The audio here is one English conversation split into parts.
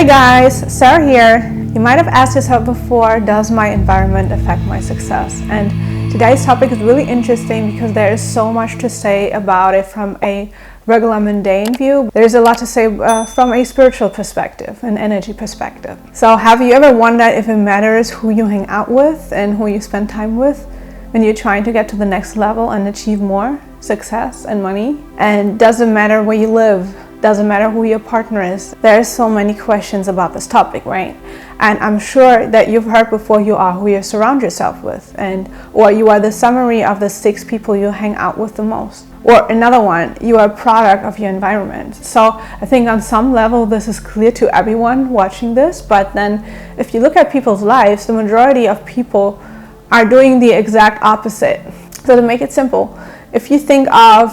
Hi guys, Sarah here. You might have asked yourself before, does my environment affect my success? And today's topic is really interesting because there is so much to say about it from a regular mundane view. There's a lot to say from a spiritual perspective, an energy perspective. So have you ever wondered if it matters who you hang out with and who you spend time with when you're trying to get to the next level and achieve more success and money? And does it matter where you live? Doesn't matter who your partner is. There's so many questions about this topic, right? And I'm sure that you've heard before, you are who you surround yourself with, or you are the summary of the 6 people you hang out with the most. Or another one, you are a product of your environment. So I think on some level this is clear to everyone watching this, but then if you look at people's lives, the majority of people are doing the exact opposite. So to make it simple, if you think of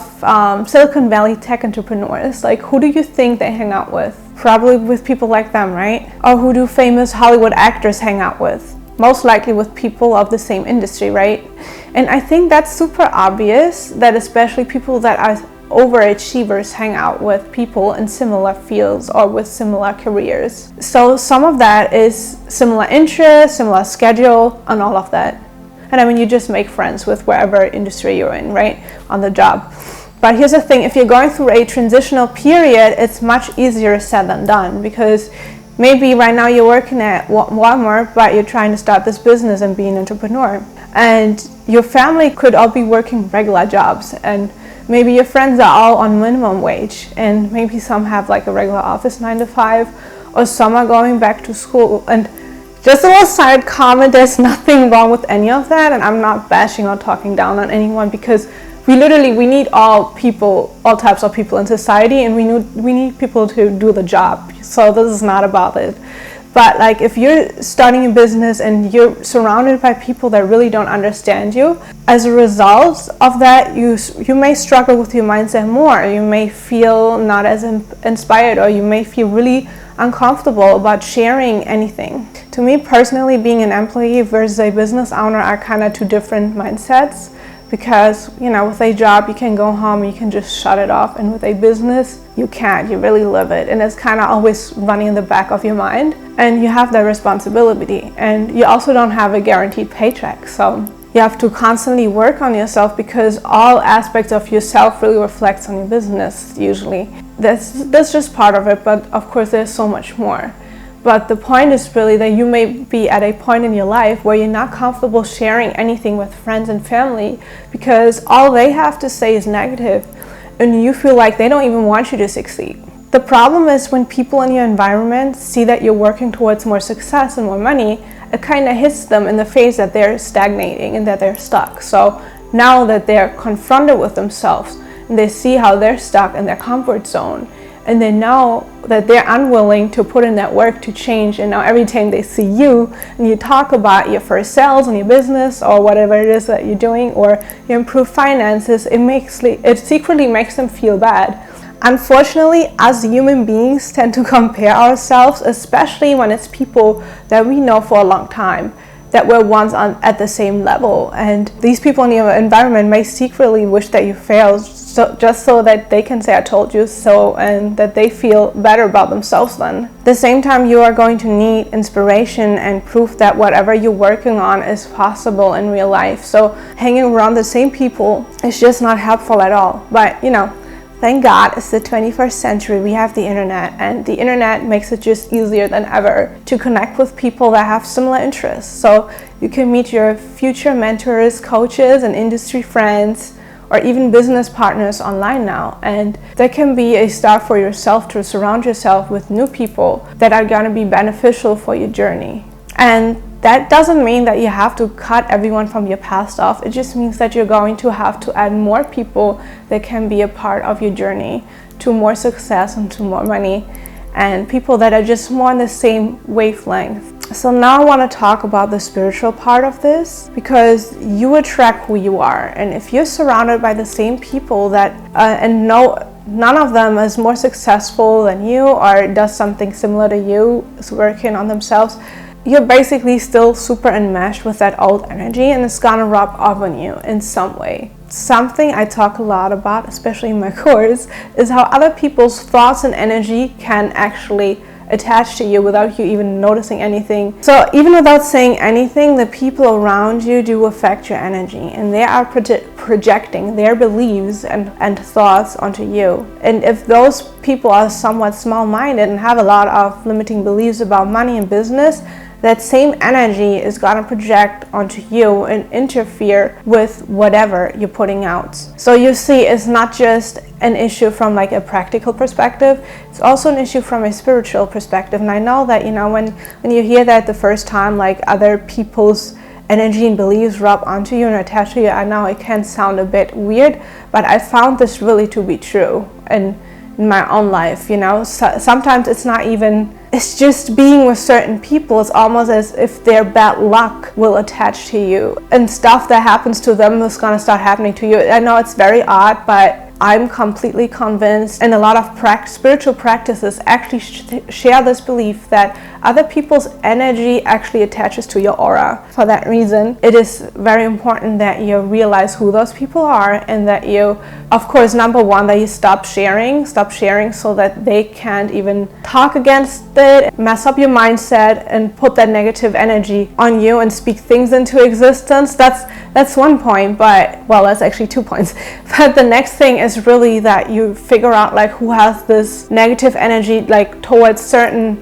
Silicon Valley tech entrepreneurs, like who do you think they hang out with? Probably with people like them, right? Or who do famous Hollywood actors hang out with? Most likely with people of the same industry, right? And I think that's super obvious that especially people that are overachievers hang out with people in similar fields or with similar careers. So some of that is similar interests, similar schedule, and all of that. And I mean, you just make friends with wherever industry you're in, right? On the job. But here's the thing, if you're going through a transitional period, it's much easier said than done, because maybe right now you're working at Walmart, but you're trying to start this business and be an entrepreneur. And your family could all be working regular jobs, and maybe your friends are all on minimum wage, and maybe some have like a regular office 9 to 5, or some are going back to school. And just a little side comment, there's nothing wrong with any of that, and I'm not bashing or talking down on anyone, because we need all types of people in society, and we need people to do the job. So this is not about it. But like if you're starting a business and you're surrounded by people that really don't understand you, as a result of that, you may struggle with your mindset more. You may feel not as inspired, or you may feel really uncomfortable about sharing anything. To me personally, being an employee versus a business owner are kind of two different mindsets, because with a job you can go home, you can just shut it off, and with a business you can't. You really live it, and it's kind of always running in the back of your mind, and you have that responsibility, and you also don't have a guaranteed paycheck. So you have to constantly work on yourself, because all aspects of yourself really reflects on your business usually. That's just part of it, but of course there's so much more. But the point is really that you may be at a point in your life where you're not comfortable sharing anything with friends and family, because all they have to say is negative, and you feel like they don't even want you to succeed. The problem is when people in your environment see that you're working towards more success and more money, it kind of hits them in the face that they're stagnating and that they're stuck. So now that they're confronted with themselves, and they see how they're stuck in their comfort zone, and they know that they're unwilling to put in that work to change, and now every time they see you and you talk about your first sales and your business or whatever it is that you're doing, or you improve finances, it secretly makes them feel bad. Unfortunately, as human beings tend to compare ourselves, especially when it's people that we know for a long time, that were once at the same level. And these people in your environment may secretly wish that you failed, just so that they can say, I told you so, and that they feel better about themselves then. At the same time, you are going to need inspiration and proof that whatever you're working on is possible in real life. So hanging around the same people is just not helpful at all. But thank God it's the 21st century. We have the internet, and the internet makes it just easier than ever to connect with people that have similar interests. So you can meet your future mentors, coaches, and industry friends, or even business partners online now. And that can be a start for yourself to surround yourself with new people that are going to be beneficial for your journey. And that doesn't mean that you have to cut everyone from your past off. It just means that you're going to have to add more people that can be a part of your journey to more success and to more money, and people that are just more on the same wavelength. So now I want to talk about the spiritual part of this, because you attract who you are. And if you're surrounded by the same people that none of them is more successful than you or does something similar to you, is working on themselves, you're basically still super enmeshed with that old energy, and it's gonna rub off on you in some way. Something I talk a lot about, especially in my course, is how other people's thoughts and energy can actually attach to you without you even noticing anything. So even without saying anything, the people around you do affect your energy, and they are projecting their beliefs and thoughts onto you. And if those people are somewhat small-minded and have a lot of limiting beliefs about money and business, that same energy is going to project onto you and interfere with whatever you're putting out. So you see, it's not just an issue from like a practical perspective, it's also an issue from a spiritual perspective. And I know that, you know, when you hear that the first time, like other people's energy and beliefs rub onto you and attach to you, I know it can sound a bit weird, but I found this really to be true in my own life. You know, sometimes it's not even, it's just being with certain people. It's almost as if their bad luck will attach to you, and stuff that happens to them is going to start happening to you. I know it's very odd, but I'm completely convinced, and a lot of spiritual practices actually share this belief that other people's energy actually attaches to your aura. For that reason, it is very important that you realize who those people are, and that you, of course, number one, that you stop sharing so that they can't even talk against it, mess up your mindset, and put that negative energy on you and speak things into existence. That's one point, but, well, that's actually 2 points. But the next thing is really that you figure out like who has this negative energy like towards certain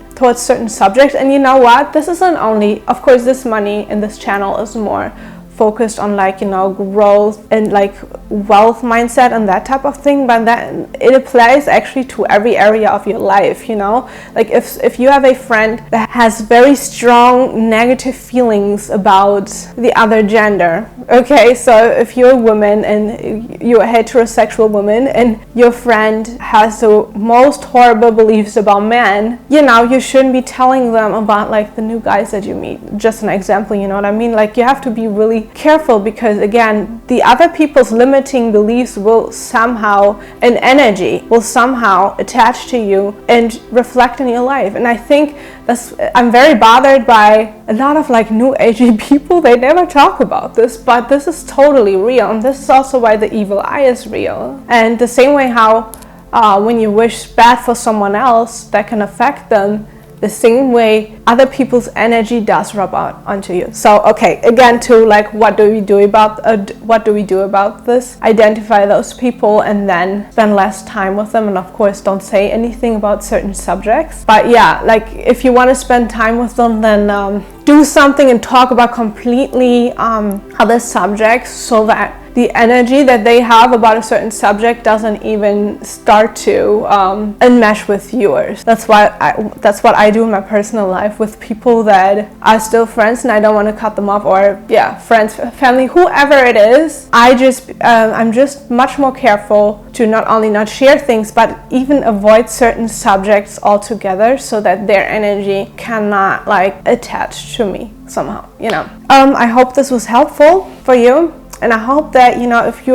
subjects. And you know what, this isn't only, of course, this money in this channel is more focused on like, you know, growth and like wealth mindset and that type of thing, but that it applies actually to every area of your life. You know, like if you have a friend that has very strong negative feelings about the other gender, okay, so if you're a woman and you're a heterosexual woman and your friend has the most horrible beliefs about men, you know, you shouldn't be telling them about like the new guys that you meet. Just an example, you know what I mean? Like, you have to be really careful, because again, the other people's limiting beliefs will somehow, an energy will somehow attach to you and reflect in your life. And I think I'm very bothered by a lot of like new agey people. They never talk about this, but this is totally real, and this is also why the evil eye is real. And the same way how when you wish bad for someone else, that can affect them, the same way other people's energy does rub out onto you. So okay, again, to like, what do we do about this? Identify those people and then spend less time with them, and of course don't say anything about certain subjects. But yeah, like if you want to spend time with them, then do something and talk about completely other subjects, so that the energy that they have about a certain subject doesn't even start to enmesh with yours. That's what I do in my personal life with people that are still friends and I don't want to cut them off, or yeah, friends, family, whoever it is. I'm just much more careful to not only not share things, but even avoid certain subjects altogether, so that their energy cannot like attach to me somehow, you know. I hope this was helpful for you. And I hope that, you know, if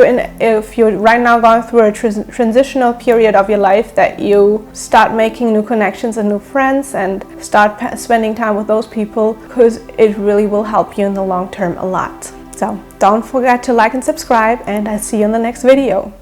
you're right now going through a transitional period of your life, that you start making new connections and new friends and start spending time with those people, because it really will help you in the long term a lot. So don't forget to like and subscribe, and I'll see you in the next video.